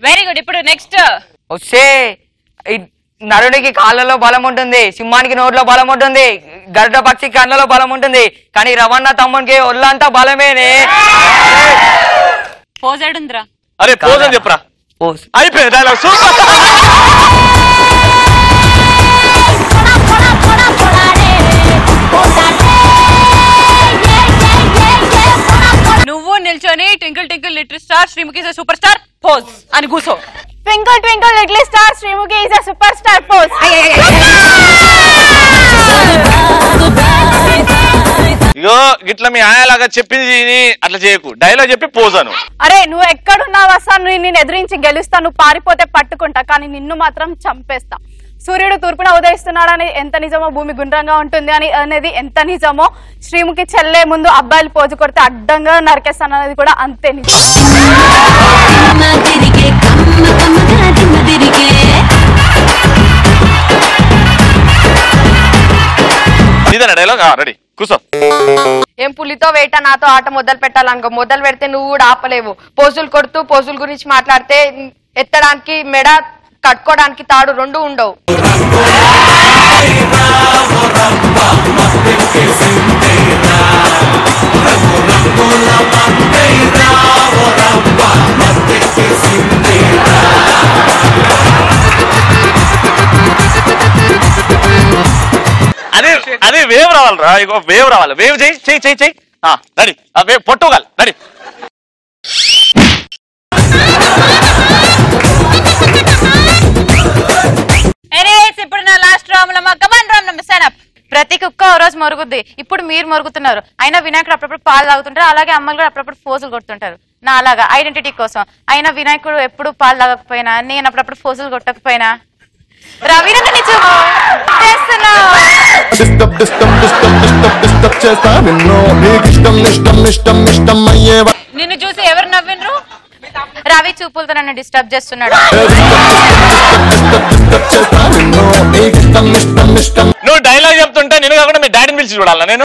S1: Very good. ఇప్పుడు నెక్స్ట్
S5: వస్తే నరుడికి కాళ్ళలో బలం ఉంటుంది, సింహానికి నోట్లో బలం ఉంటుంది, గరుడ పక్షి కళ్ళలో బలం ఉంటుంది, కానీ రవణ తమ్మునికి ఒళ్ళంతా బలమేనే.
S1: పోజ్ ఏడుందిరా?
S2: అరే పోజ్ అని చెప్పరా, అయిపోయింది డైలాగ్.
S1: నువ్వు నిల్చొని twinkle twinkle little star Sreemukhi is super star pose అని కూసో.
S7: Twinkle twinkle little star Sreemukhi is super star pose.
S2: ఇగో గిట్లా మీ ఆయలాగా చెప్పింది అట్లా చేయకు, డైలాగ్ చెప్పి పోజాను.
S7: అరే నువ్వు ఎక్కడున్నావు అసలు, నేను ఎదిరించి గెలుస్తా, నువ్వు పారిపోతే పట్టుకుంటా, కానీ నిన్ను మాత్రం చంపేస్తా. సూర్యుడు తూర్పున ఉదయిస్తున్నాడని ఎంత నిజమో, భూమి గుండ్రంగా ఉంటుంది అని అనేది ఎంత నిజమో, శ్రీముఖి చెల్లే ముందు అబ్బాయిలు పోజు కొడితే అడ్డంగా నరికేస్తాను అనేది కూడా అంతే నిజం.
S2: ఇదేనా డైలాగ్? రెడీ, కూర్చో.
S9: ఏం పులితో వేట నాతో ఆట మొదలు పెట్టాలనుకో, మొదలు పెడితే నువ్వు కూడా ఆపలేవు. పోజులు కొడుతూ పోజుల గురించి మాట్లాడితే ఎత్తడానికి మెడ, కట్టుకోవడానికి తాడు రెండు ఉండవు.
S2: అదే వేవ్ రావాలరా, ఇగో వేవ్ రావాలి. వేవ్ చేయి చెయ్యి చెయ్యి చెయ్యి. రెడీ, ఆ వేవ్ పొట్టుగాలి. రెడీ.
S1: ఇప్పుడు నా లాస్ట్ రాములమ్మ, కమాన్ రాములమ్మ స్టాండ్ అప్.
S7: ప్రతి కుక్క ఓ రోజు మొరుగుద్ది. ఇప్పుడు మీరు మొరుగుతున్నారు, అయినా వినాయకుడు అప్పుడప్పుడు పాలు తాగుతుంటారు, అలాగే అమ్మలు కూడా అప్పుడప్పుడు ఫోజులు కొడుతుంటారు. నా అలాగా ఐడెంటిటీ కోసం. అయినా వినాయకుడు ఎప్పుడు పాలు తాగకపోయినా, నేను అప్పుడప్పుడు ఫోజులు కొట్టకపోయినా, రవి
S1: నిన్ను చూసి ఎవరు నవ్విండ్రు?
S7: రవి చూపులతో నన్ను డిస్టర్బ్ చేస్తున్నాడు.
S2: నువ్వు డైలాగ్ చెప్తుంటే నేను కాకుండా మీ డాడీని పిలిచి చూడాలా నేను?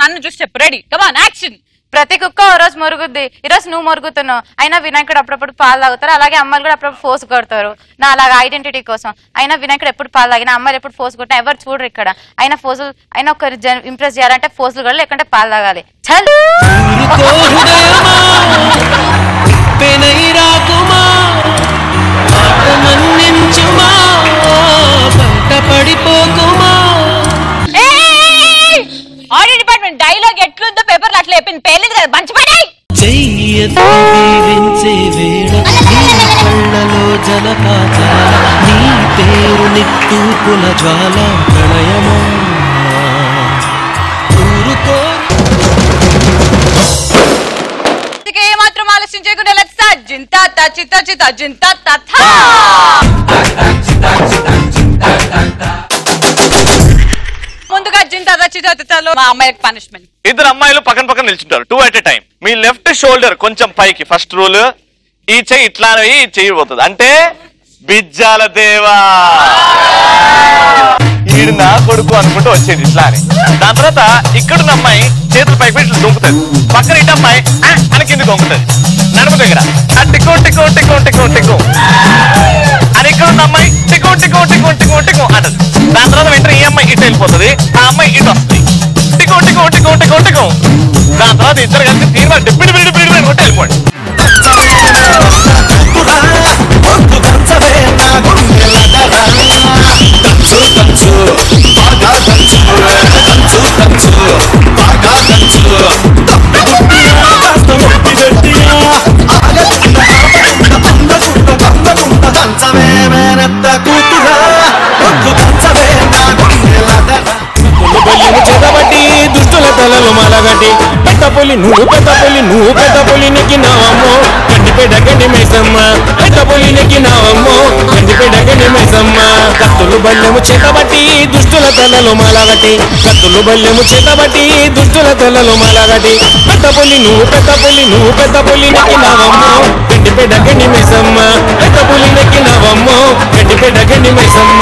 S1: నన్ను చూసి చెప్పు. రెడీ, కమాన్ యాక్షన్.
S7: ప్రతి కుక్క ఓ రోజు మొరుగుద్ది. ఈ రోజు నువ్వు మొరుగుతున్నావు, అయినా వినాయకుడు అప్పుడప్పుడు పాలు తాగుతారు, అలాగే అమ్మాయిలు కూడా అప్పుడప్పుడు ఫోర్స్ కొడతారు. నా అలాగా ఐడెంటిటీ కోసం. అయినా వినాయకుడు ఎప్పుడు పాలు తాగినా, అమ్మాయిలు ఎప్పుడు ఫోర్స్ కొట్టినా ఎవరు చూడరు ఇక్కడ. అయినా ఫోజులు, అయినా ఒకరు ఇంప్రెస్ చేయాలంటే ఫోజులు కూడా, లేకుంటే పాలు తాగాలి. చల్
S1: ఆడియో డిపార్ట్మెంట్ డైలాగ్ ఎట్లుందో పేపర్లు అట్లా చెప్పింది, పేర్లేదు కదా, మంచిపడి. ఏమాత్రం ఆలస్యం చేయకుండా జింతా చిత్త చిత్త జింతా తథా. ముందుగా జింతా చిత్తాలో మా అమ్మాయికి పనిష్మెంట్.
S2: ఇద్దరు అమ్మాయిలు పక్కన పక్కన నిల్చుంటారు, 2 at a time. Me left shoulder కొంచెం పైకి, ఫస్ట్ రూల్. ఈ చెయ్యి ఇట్లా ఈ చెయ్యి పోతుంది, అంటే బిజ్జాల దేవా ఈడు నా కొడుకు అనుకుంటూ వచ్చేది ఇట్లా అని. దాని తర్వాత ఇక్కడున్న అమ్మాయి చేతులు పైకి పెట్టి దొంకుతుంది, పక్కన ఇటు అమ్మాయి అని కింద దొంకుతుంది, నడుము దగ్గర టిక్కు టిక్కు టిక్కు టిక్కు టిక్కు అని ఇక్కడ ఉన్న అమ్మాయి టిక్కు టిక్కు టిక్కు టిక్కు టిక్కు అంటది. దాని తర్వాత వెంటనే ఈ అమ్మాయి ఇటు వెళ్ళిపోతుంది, ఆ అమ్మాయి ఇటు వస్తుంది, టిక్కు టిక్కు టిక్కు టిక్కు టిక్కు. దాని తర్వాత ఇద్దరు కలిసి తీర్మానం బిడి బిడి బిడి బిడి కొట్టి వెళ్ళిపోండి.
S8: దుష్టుల తలలు మలగటి పెద్దపులి నువ్వు పెద్దపులి నెక్కినావమ్మో గండిపేట గండి మేసమ్మ పెద్దపులి నెక్కినావమ్మో గండిపేట గండి మేసమ్మ కత్తులు బల్లెము చేతబట్టి దుష్టుల తలలు మలగటి కత్తులు బల్లెము చేతబట్టి దుష్టుల తలలు మలగటి పెద్దపులి నువ్వు పెద్దపులి నెక్కినావమ్మో గండిపేట గండి మేసమ్మ పెద్దపులి నెక్కినావమ్మో గండిపేట గండి మేసమ్మ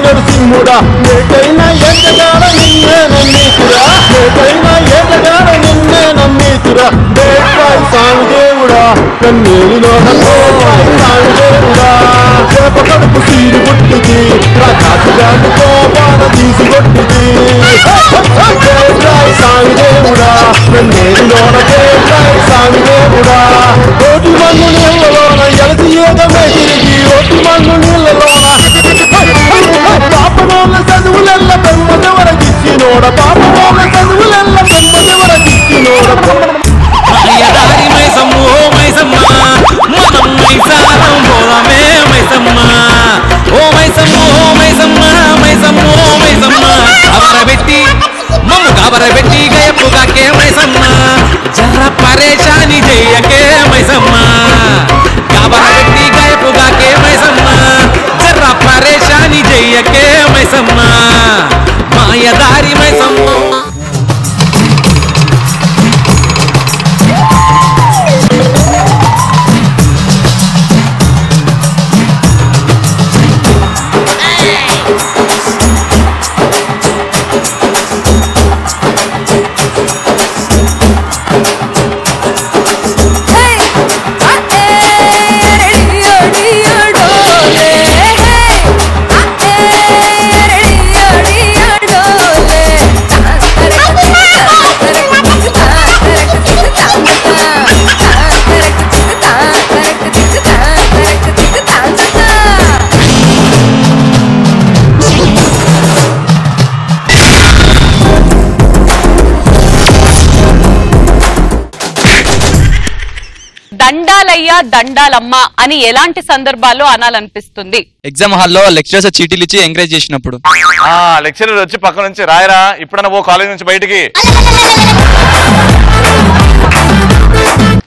S8: నరసింహుడా ఏకైనా ఎదగాడ నిన్నే నమ్మీతురా దేవాయి సామి దేవుడా కన్నీరులో దేవుడా చేప కడుపు తీరు పుట్టింది రాజాను కోపాన తీసుకొట్టింది దేవాయి సామి దేవుడా కన్నీరులో దేవాయి సామి దేవుడా కోటి మన్ను నీళ్ళలోన ఎలసి ఏదమే తిరిగి ఒట్టి మన్ను నీళ్ళలోన పాపనోళ్ళ చదువులెల్ల పెమ్మదెవరకిచ్చినోడ పాపనోళ్ళ చదువులెల్ల పెమ్మదెవరకిచ్చినోడ
S10: దారి మైసమ్మ ఓ మైసమ్మ మనం మైసారం పోదామే మైసమ్మ ఓ మైసమ్మ ఓ మైసమ్మ మైసమ్మ ఓ మైసమ్మ అవరబెట్టి మమ్ము కబరబెట్టి గయపుగాకే మైసమ్మ జర పరేషాని చెయ్యకే మైసమ్మ కబరబెట్టి గయపుగాకే మైసమ్మ జర పరేషాని చెయ్యకే మైసమ్మ మాయదారి మైసమ్మ
S11: దండాలయ్య దండాలమ్మ అని ఎలాంటి సందర్భాల్లో అనాలనిపిస్తుంది?
S12: ఎగ్జామ్ హాల్లో లెక్చరర్స్ చీటీలు ఇచ్చి ఎంకరేజ్ చేసినప్పుడు.
S2: లెక్చరర్ వచ్చి పక్క నుంచి రాయరా ఇప్పుడన్నా ఓ కాలేజ్ నుంచి బయటికి.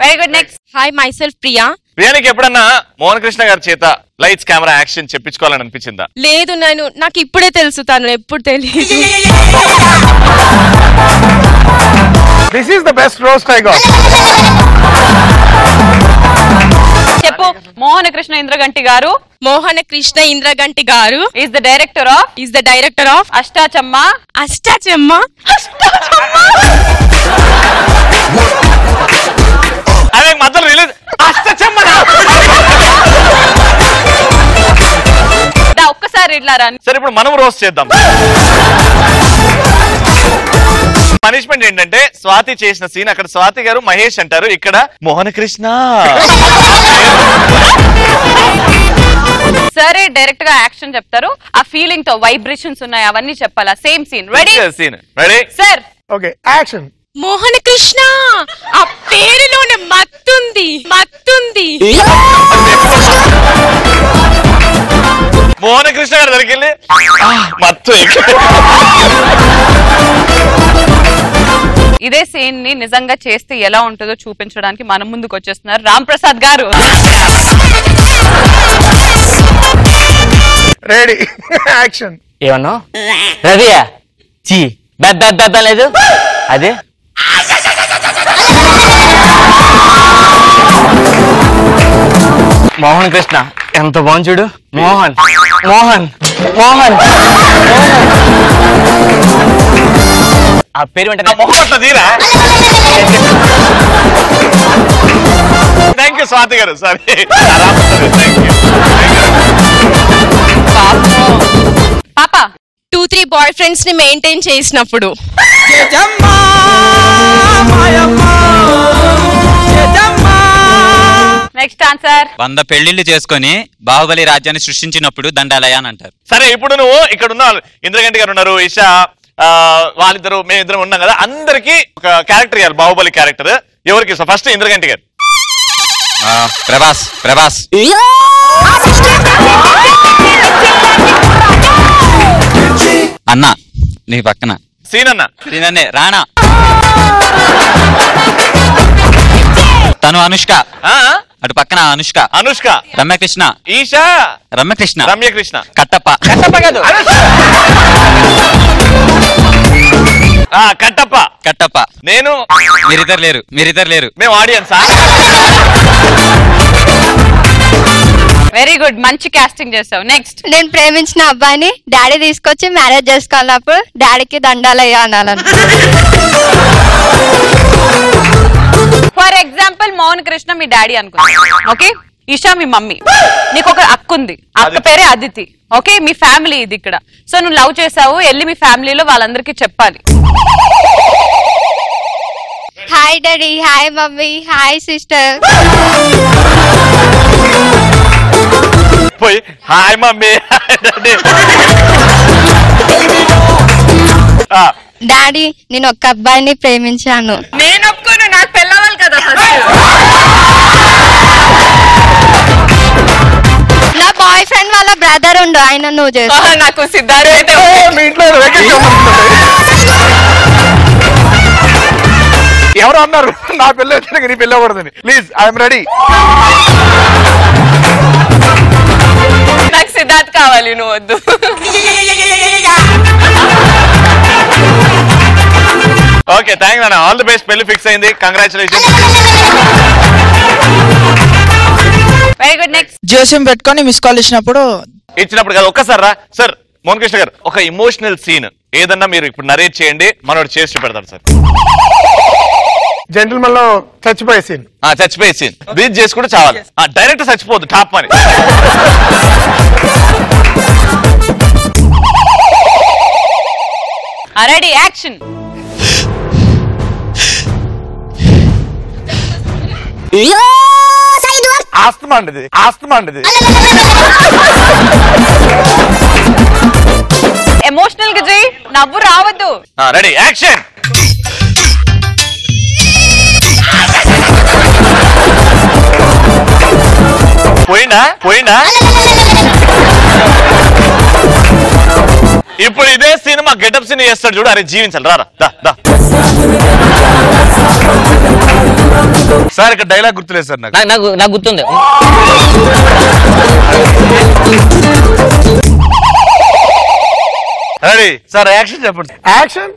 S11: Very good. Next.
S13: Hi myself Priya.
S2: ప్రియానికి ఎప్పుడన్నా మోహన్ కృష్ణ గారి చేత లైట్స్ కెమెరా యాక్షన్ చెప్పించుకోవాలని అనిపించిందా?
S13: లేదు, నాకు ఇప్పుడే తెలుసు, తను ఎప్పుడు తెలియదు.
S8: This is the best roast I got.
S11: చెప్పు. Mohana Krishna Indraganti garu.
S13: Mohana Krishna Indraganti garu
S11: is the director of Ashta Chamma.
S13: Ashta Chamma.
S2: అదే మధ్యలో రిలీజ్ అష్టాచమ్మ.
S11: ఒక్కసారి ఇట్లా రాని.
S2: సరే ఇప్పుడు మనం రోస్ట్ చేద్దాం. పనిష్మెంట్ ఏంటంటే స్వాతి చేసిన సీన్, అక్కడ స్వాతి గారు మహేష్ అంటారు, ఇక్కడ మోహన కృష్ణ.
S11: సరే డైరెక్ట్ గా యాక్షన్ చెప్తారు, ఆ ఫీలింగ్ తో వైబ్రేషన్స్ ఉన్నాయి అవన్నీ చెప్పాలా? Same scene. Ready?
S2: Scene ready
S11: sir.
S8: Okay action.
S13: Mohana Krishna, ఆ పేరులోనే మత్తుంది.
S2: మోహన కృష్ణ గారు దగ్గరికి మత్తు.
S11: ఇదే సీన్ ని నిజంగా చేస్తే ఎలా ఉంటుందో చూపించడానికి మనం ముందుకు వచ్చేస్తున్నారు రామ్ ప్రసాద్ గారు.
S8: Ready action.
S5: ఏమన్నా రవియా చీ బెద్ద లేదు అదే మోహన్ కృష్ణ ఎంత బాగుంది చూడు. మోహన్ మోహన్ మోహన్ ఆ పేరు వెంటనే
S2: థ్యాంక్ యూ స్వాతి గారు. సరే
S11: పాప
S13: 2-3 బాయ్ ఫ్రెండ్స్ ని మెయింటైన్ చేసినప్పుడు.
S11: Next answer.
S12: 100 పెళ్లిళ్లు చేసుకొని బాహుబలి రాజ్యాన్ని సృష్టించినప్పుడు దండాలయ అని అంటారు.
S2: సరే ఇప్పుడు నువ్వు ఇక్కడ ఉన్న ఇంద్రగంటి గారు ఉన్నారు, ఇషా, వాళ్ళిద్దరు, మేమిద్దరం ఉన్నాం కదా, అందరికి ఒక క్యారెక్టర్ ఇవ్వాలి, బాహుబలి క్యారెక్టర్. ఎవరికి ఇస్తా? ఫస్ట్ ఇంద్రగంటి గారు.
S12: ప్రభాస్. అన్న నీ పక్కన
S2: సీన్
S12: సీనన్నే రాణా. తను అనుష్క, అటు పక్కన అనుష్క. రమ్యకృష్ణ.
S2: ఈషా.
S12: రమ్యకృష్ణ. కట్టప్ప కాదు కట్టప్ప.
S2: నేను.
S12: మీరిద్దరు లేరు.
S2: మేము ఆడియన్స్.
S11: వెరీ గుడ్, మంచి కాస్టింగ్ చేసావు. నెక్స్ట్.
S14: నేను ప్రేమించిన అబ్బాయిని డాడీ తీసుకొచ్చి మ్యారేజ్ చేసుకోవాలన్నప్పుడు డాడీకి దండాలయ్యా అనాలని.
S11: ఫర్ ఎగ్జాంపుల్ మోహన్ కృష్ణ మీ డాడీ అనుకో, ఓకే? ఈషా మీ మమ్మీ. నీకు ఒక అక్క ఉంది, అక్క పేరే అదితి, ఓకే? మీ ఫ్యామిలీ ఇది ఇక్కడ. సో నువ్వు లవ్ చేసావు, వెళ్ళి మీ ఫ్యామిలీలో వాళ్ళందరికీ చెప్పాలి.
S14: Hi daddy, hi mummy, hi sister.
S2: పోయి హాయ్ మమ్మీ.
S14: డాడీ నేను ఒక అబ్బాయిని ప్రేమించాను.
S11: నేను ఒప్పుకోను, నాకు పెళ్ళవాలి కదా.
S14: నా బాయ్ ఫ్రెండ్ వాళ్ళ బ్రదర్ ఉండు, ఆయన నువ్వు చేస్తా.
S11: నాకు సిద్ధార్థ
S8: ఎవరు అన్నారు నా పెళ్ళి వచ్చినాక నీ పెళ్ళి అవ్వకూడదని? Please I'm ready.
S11: నాకు సిద్ధార్థ్ కావాలి, నువ్వు వద్దు.
S2: Okay thank you. All the best. పెళ్లి ఫిక్స్ అయింది, కంగ్రాచులేషన్.
S11: Very good. నెక్స్ట్.
S15: జోస్యం పెట్టుకొని మిస్ కాల్ ఇచ్చినప్పుడు
S2: కాదు, ఒక్కసారి రా సార్. మోహన్ కృష్ణ గారు ఒక ఇమోషనల్ సీన్ ఏదన్నా మీరు ఇప్పుడు నరేట్ చేయండి, మనోడు చేసి చూపెడతాడు సార్.
S8: జెంటిల్మెన్ లో చచ్చిపోయే సీన్.
S2: చచ్చిపోయే సీన్ బ్రీత్ చేసి కూడా చావాలి. డైరెక్ట్ చచ్చిపోద్దు, టాప్ అని.
S11: Ready action.
S8: ఆస్తమా అండి.
S11: ఎమోషనల్ గా చెయ్యి, నవ్వు రావద్దు.
S2: Ready action. పోయిందా ఇప్పుడు ఇదే సినిమా గెటప్ సీన్ చేస్తాడు చూడు. అరే జీవించాలి రారా దా.
S16: సార్ ఇక్కడ డైలాగ్ గుర్తులేదు సార్
S5: నాకు గుర్తుంది.
S16: రెడీ సార్ యాక్షన్ చెప్పండి.
S8: యాక్షన్.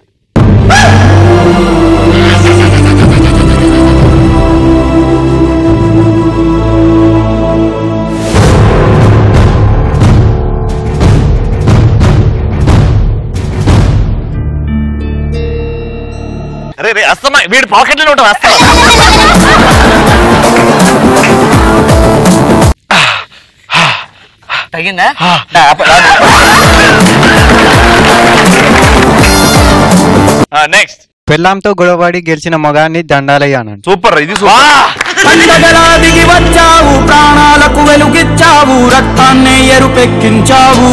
S2: అరే రే అస్తమా వీడి పాకెట్లో ఉంటాం అస్తమా.
S5: తగిందా?
S2: నెక్స్ట్.
S17: పెళ్ళాంతో గొడవడి గెలిచిన మగాన్ని దండాలయ్యాను.
S16: సూపర్ ఇది
S18: దిగి వచ్చావు, ప్రాణాలకు వెలుగిచ్చావు, రక్తాన్ని ఎరుపెక్కించావు.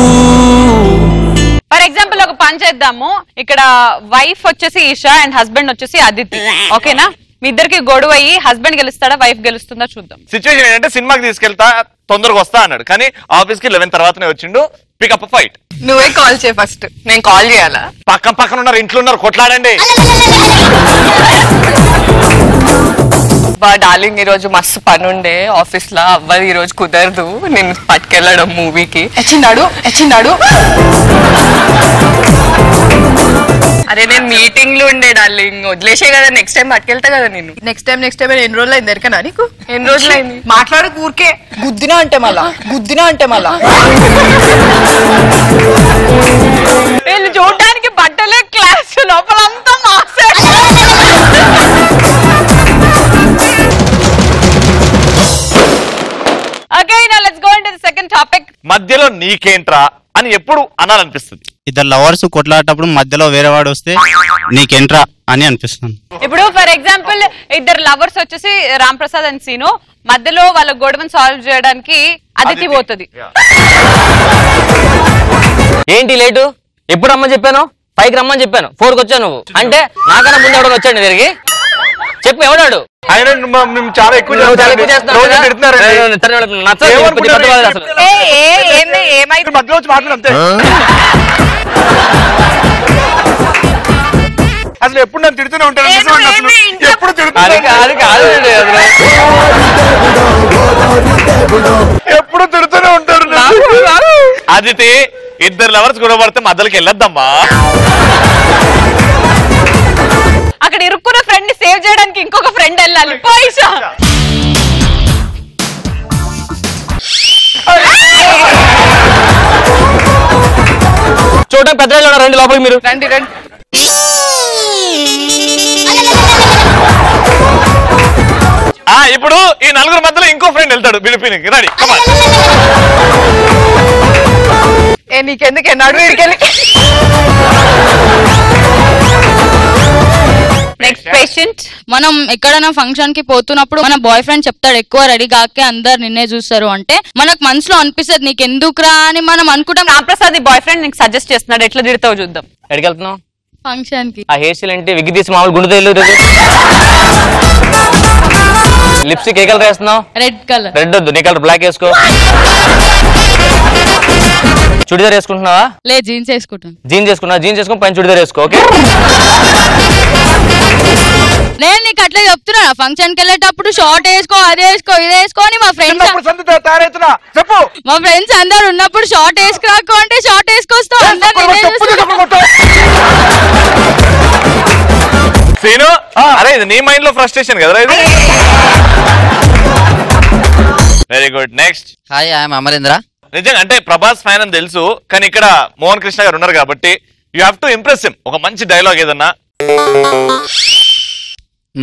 S11: ఫర్ ఎగ్జాంపుల్ ఒక పని చేద్దాము. ఇక్కడ వైఫ్ వచ్చేసి ఈషా అండ్ హస్బెండ్ వచ్చేసి అదితి. ఓకేనా? మీ ఇద్దరికి గొడవ అయ్యి హస్బెండ్ గెలుస్తాడా వైఫ్ గెలుస్తుందా చూద్దాం.
S2: సిచ్యువేషన్ ఏంటంటే సినిమాకి తీసుకెళ్తా తొందరగా వస్తా అన్నాడు, కానీ ఆఫీస్ కి 11 తర్వాతనే వచ్చిండు. Pickup fight.
S13: నువ్వే కాల్ చేయ ఫస్ట్. నేను కాల్ చేయాలా?
S2: పక్కన ఉన్నారు, ఇంట్లో ఉన్నారు, కొట్లాడండి.
S13: డార్లింగ్ ఈ రోజు మస్తు పని ఉండే ఆఫీస్ లో, అవ్వదు ఈ రోజు కుదరదు, నేను పట్టుకెళ్ళడం మూవీకి. ఎచ్చిన్నాడు. అరే నేను మీటింగ్ లో ఉండే డార్లింగ్, వదిలేసే కదా, నెక్స్ట్ టైం పట్టుకెళ్తా కదా నేను. నెక్స్ట్ టైం ఎన్ని రోజులు అయింది ఎరకనా నీకు? ఎన్ని రోజులు అయింది? మాట్లాడు ఊరికే. గుద్దినా అంటే మళ్ళా వీళ్ళు చూడడానికి బట్టలే క్లాస్, లోపలంతా మాసే.
S11: Okay, now let's go into the second topic.
S2: మధ్యలో నీకేంట్రా అని ఎప్పుడు అనాలనిపిస్తుంది.
S17: ఇద్దరు లవర్స్ కొట్లాడేటప్పుడు మధ్యలో వేరే వాడు వస్తే నీకేంట్రా అని అనిపిస్తుంది.
S11: ఇప్పుడు ఫర్ ఎగ్జాంపుల్ ఇద్దరు లవర్స్ వచ్చేసి రామ్ ప్రసాద్ అండ్ సీను, మధ్యలో వాళ్ళ గొడవను సాల్వ్ చేయడానికి అదితి పోతుంది.
S5: ఏంటి లేటు? ఎప్పుడు రమ్మని చెప్పాను? 5కి రమ్మని చెప్పాను, 4కి వచ్చాను. నువ్వు అంటే నాకన్నా ముందు ఎవడో వచ్చాడు తిరిగి. చెప్పు ఎవడాడు?
S16: ఆయన మేము చాలా ఎక్కువ మధ్యలో వచ్చి మాట్లాడు అంతే. అసలు ఎప్పుడు నన్ను తిడుతూనే ఉంటాను, ఎప్పుడు ఎప్పుడు తిడుతూనే ఉంటాడు.
S2: అదితి ఇద్దరు లవర్స్ గొడవ పడితే మధ్యలోకి వెళ్ళొద్దమ్మా.
S11: అక్కడ ఇరుక్కున్న ఫ్రెండ్ ని సేవ్ చేయడానికి ఇంకొక ఫ్రెండ్ వెళ్ళాలి. పైసా
S5: చూడటం పెద్ద రండి లోపలికి మీరు.
S11: రండి.
S2: ఇప్పుడు ఈ నలుగురు మధ్యలో ఇంకో ఫ్రెండ్ వెళ్తాడు విడిపోయినకి. రెడీ
S13: నీకెందుకు ఎన్నాడు ఇడికెళ్ళి.
S11: Next patient.
S19: మనం ఎక్కడైనా ఫంక్షన్ కి పోతున్నప్పుడు మన బాయ్ ఫ్రెండ్ చెప్తాడు ఎక్కువ రెడీ కాకే అందరు నిన్నే చూస్తారు అంటే మనకు మనసులో అనిపిస్తుంది నీకు ఎందుకురా అని మనం అనుకుంటాం.
S11: రామ్ ప్రసాద్ బాయ్ ఫ్రెండ్ నీకు సజెస్ట్ చేస్తున్నాడు, ఎట్లా తిడతావు చూద్దాం.
S5: ఎక్కడికి వెళ్తున్నావు?
S19: ఫంక్షన్ కి.
S5: ఆ హెయిర్ స్టైల్ ఏంటి? విగ్గి తీసి మామూలు గుండు తెలు. లిప్స్టిక్ ఏ కలర్ వేస్తున్నావు?
S19: Red colour.
S5: రెడ్ వద్దు, నీ కలర్ బ్లాక్ వేసుకో. చుడిదార్ వేసుకుంటున్నావా?
S19: లేదు, జీన్స్ వేసుకుంటాను.
S5: జీన్స్ వేసుకున్నా, జీన్స్ వేసుకుని పైన చుడిదార్ వేసుకో. ఓకే
S19: నేను నీకు అట్లా చెప్తున్నా, ఫంక్షన్ కి వెళ్ళేటప్పుడు షార్ట్ వేసుకో, అది వేసుకో, ఇది వేసుకో అని మా ఫ్రెండ్స్
S16: చెప్పు.
S19: మా ఫ్రెండ్స్ అందరు ఉన్నప్పుడు షార్ట్ వేసుకురాకు అంటే షార్ట్ వేసుకొస్తావు.
S2: సీను అరే ఇది నీ మైండ్ లో ఫ్రస్ట్రేషన్ కదా ఇది. Very good. Next.
S20: Hi, I'm Amarendra.
S2: నిజంగా అంటే ప్రభాస్ ఫ్యాన్ అని తెలుసు, కానీ ఇక్కడ మోహన్ కృష్ణ గారు ఉన్నారు కాబట్టి you have to impress him. ఒక మంచి డైలాగ్ ఏదన్నా.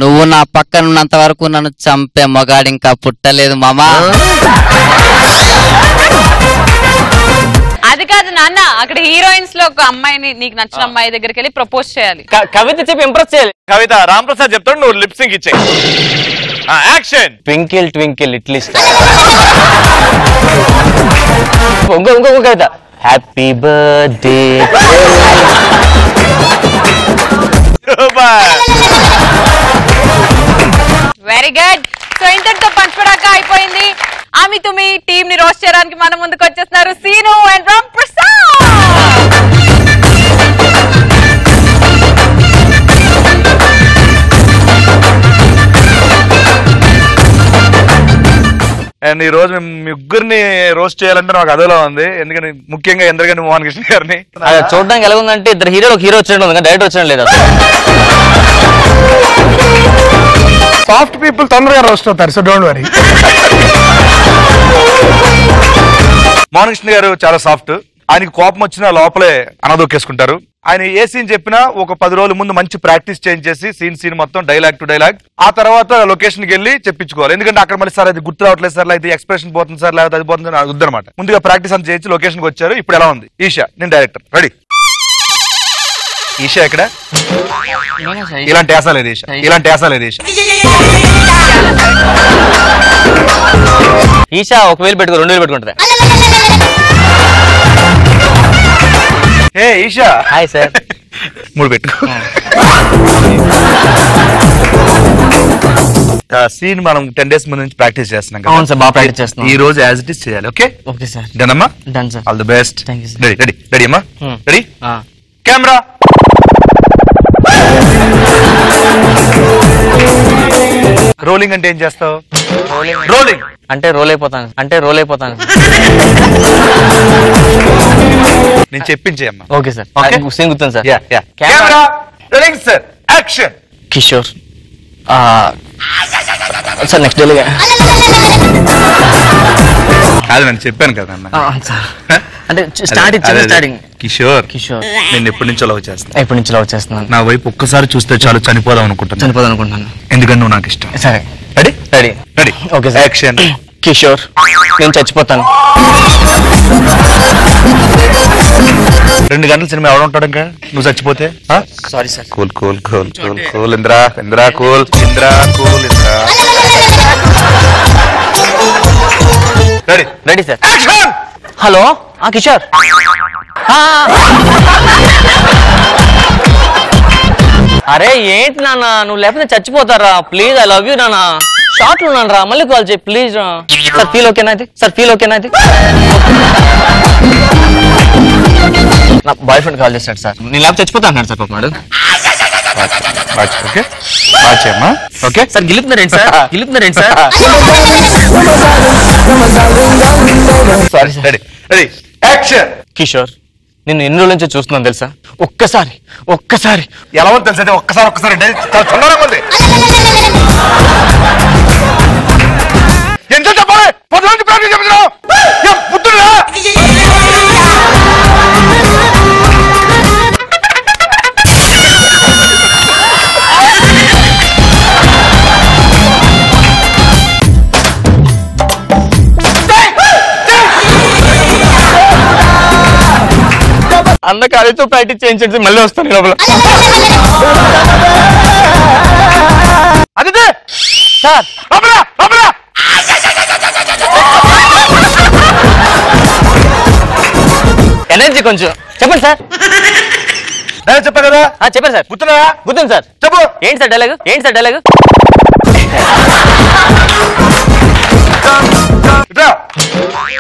S20: నువ్వు నా పక్కన ఉన్నంత వరకు నన్ను చంపే మగాడు ఇంకా పుట్టలేదు మామా.
S11: అది కాదు నాన్న, అక్కడ హీరోయిన్స్ లో ఒక అమ్మాయిని నీకు నచ్చిన అమ్మాయి దగ్గరికి వెళ్ళి ప్రపోజ్ చేయాలి.
S5: కవిత చెప్పి ఇంప్రెస్ చేయాలి.
S2: కవిత రామ్ ప్రసాద్ చెప్తాడు, నువ్వు లిప్ సింక్ ఇచ్చే. Action.
S5: Twinkle twinkle little star. ఇంకో కవిత. Happy birthday.
S11: Very good. So ఇంతటితో పంచపడాక అయిపోయింది. ఆమె తుమి టీమ్ ని రోస్ట్ చేయడానికి మన ముందుకు వచ్చేస్తున్నారు సీను అండ్ రామ్ ప్రసాద్.
S16: అండ్ ఈ రోజు మేము ముగ్గురిని రోస్ట్ చేయాలంటే నాకు అదోలా ఉంది. ఎందుకంటే ముఖ్యంగా ఎందరికంటే మోహన్ కృష్ణ గారిని
S5: చూడడానికి ఎలా ఉందంటే ఇద్దరు హీరోలు ఒక హీరో వచ్చినట్టు ఉంది, డైరెక్ట్ వచ్చినట్టు లేదు.
S16: సాఫ్ట్ పీపుల్ తొందరగా రోస్ట్ అవుతారు, so don't worry. Mohan Krishna గారు చాలా సాఫ్ట్. ఆయనకి కోపం వచ్చినా లోపలే అనదొక్కేసుకుంటారు. ఆయన ఏ సీన్ చెప్పినా ఒక 10 రోజుల ముందు మంచి ప్రాక్టీస్ చేయించేసి సీన్ మొత్తం డైలాగ్ టు డైలాగ్ ఆ తర్వాత లొకేషన్కి వెళ్ళి చెప్పించుకోవాలి. ఎందుకంటే అక్కడ మళ్ళీ సార్ అది గుర్తు రావట్లేదు సార్, అయితే ఎక్స్ప్రెషన్ పోతుంది సార్, లేకపోతే అది పోతుంది అని వద్దనమాట. ముందుగా ప్రాక్టీస్ అంతా చేయించి లొకేషన్కి వచ్చారు. ఇప్పుడు ఎలా ఉంది ఈషా? నేను డైరెక్టర్, రెడీ. ఈషా ఎక్కడ? ఇలాంటి ఏసా లేదు ఈషా, ఇలాంటి ఏసా లేదు ఈషా.
S5: ఈషా 1000 పెట్టుకో, 2000 పెట్టుకుంటుంది.
S16: ఏ ఈషా
S5: హాయ్ సార్.
S16: 3 పెట్టుకో. సీన్ మనం 10 days ముందు నుంచి ప్రాక్టీస్ చేస్తున్నాం కదా.
S5: అవును సార్, బాగా ప్రాక్టీస్ చేస్తున్నాం.
S16: ఈ రోజు యాజ్ ఇట్ ఇస్ చేయాలి. Okay
S5: okay sir.
S16: డన్ అమ్మా?
S5: Done sir.
S16: All the best.
S5: Thank you sir.
S16: Ready ready ready అమ్మా? రెడీ. కెమెరా రోలింగ్ అంటే ఏం చేస్తావు? రోలింగ్
S5: అంటే రోల్ అయిపోతాను, అంటే రోల్ అయిపోతాను.
S16: నేను చెప్పించేయమ్మా.
S5: ఓకే సార్, సీన్ గుర్తుంది sir.
S16: Camera rolling sir, action.
S5: Kishore sir next డేలో
S16: కాదు నేను చెప్పాను కదా అన్న.
S5: అంటే స్టార్టింగ్
S16: కిషోర్ నేను ఎప్పటి నుంచో లవ్ చేస్తాను.
S5: ఎప్పటి నుంచి లవ్ చేస్తున్నాను.
S16: నా వైపు ఒక్కసారి చూస్తే చాలు చనిపోదాం అనుకుంటున్నాను. ఎందుకంటే నువ్వు నాకు ఇష్టం.
S5: సరే
S16: ready
S5: ready
S16: ready.
S5: Okay sir.
S16: Action.
S5: Kishore నేను చచ్చిపోతాను.
S16: 2 గంటల సినిమా ఎవడ ఉంటాడు ఇంకా నువ్వు చచ్చిపోతే?
S5: Sorry sir.
S16: Cool cool cool cool cool Indra Indra cool Indra cool Indra. Ready
S5: ready sir. Hello Kishore. అరే ఏంటి నాన్న, నువ్వు లేకపోతే చచ్చిపోతారా? ప్లీజ్ ఐ లవ్ యూ నాన్న. షార్ట్ లో ఉన్నాను రా, మళ్ళీ కాల్ చేయి ప్లీజ్. సార్ ఫీల్ ఓకేనా ఇది? సార్ ఫీల్ ఓకేనా ఇది? నా బాయ్ ఫ్రెండ్ కాల్ చేస్తాడు సార్, నేను లేకపోతే చచ్చిపోతా అన్నాడు సార్ పాప.
S16: ఓకే బాగా ఓకే
S5: సార్. గిలుపుతున్నారేంటి సార్? గిలుపుతున్నారేంటి sir?
S16: Sorry sir. Ready ready action.
S5: Kishore నిన్ను ఎన్ని రోజుల నుంచి చూస్తున్నాను తెలుసా? ఒక్కసారి
S16: ఎలా ఉంది తెలుసా? ఒక్కసారి ఎంత చెప్పాలి? 10 రోజులు ప్రాక్టీస్ చెప్తున్నావు.
S5: అన్న కాలేజీతో ప్రాక్టీస్ చేయించండి, మళ్ళీ వస్తాను లోపల.
S16: అదే
S5: సార్ ఎనర్జీ కొంచెం చెప్పండి సార్.
S16: చెప్పా కదా?
S5: చెప్పారు సార్. గుర్తుంది సార్.
S16: చెప్పు.
S5: ఏంటి సార్ డైలాగ్?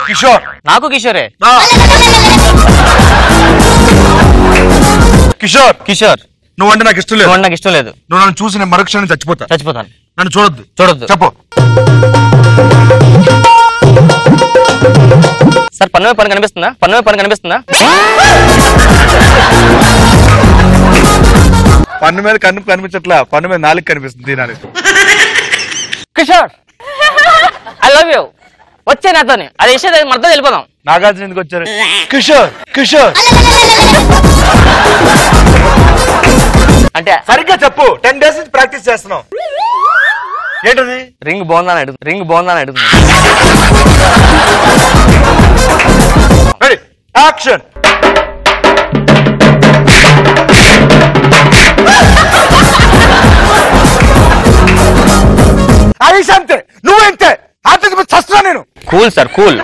S16: కిషోర్.
S5: నాకు కిషోరే.
S16: కిషోర్ నువ్వంటే నాకు ఇష్టం లేదు.
S5: నువ్వు
S16: నన్ను చూసి నేను మరుక్షణం చచ్చిపోతాను. నన్ను చూడొద్దు. చెప్పు.
S5: సార్ పని కనిపిస్తుందా?
S16: పన్ను మీద కన్ను కనిపించట్లా, పన్ను మీద నాలుగు కనిపిస్తుంది. తినాలి.
S5: Kishore I love you. వచ్చే నాతోని అది విషయం మధ్య వెళ్ళిపోదాం.
S16: నాగార్జున ఎందుకు వచ్చారు? కిషోర్
S5: అంటే
S16: సరిగ్గా చెప్పు. 10 days నుంచి ప్రాక్టీస్ చేస్తున్నాం. ఏంటది?
S5: రింగ్ బాగుందని అడుగుతుంది.
S16: Ready action. అది అంతే, నువ్వెంతే. చస్తున్నా నేను.
S5: Cool sir cool.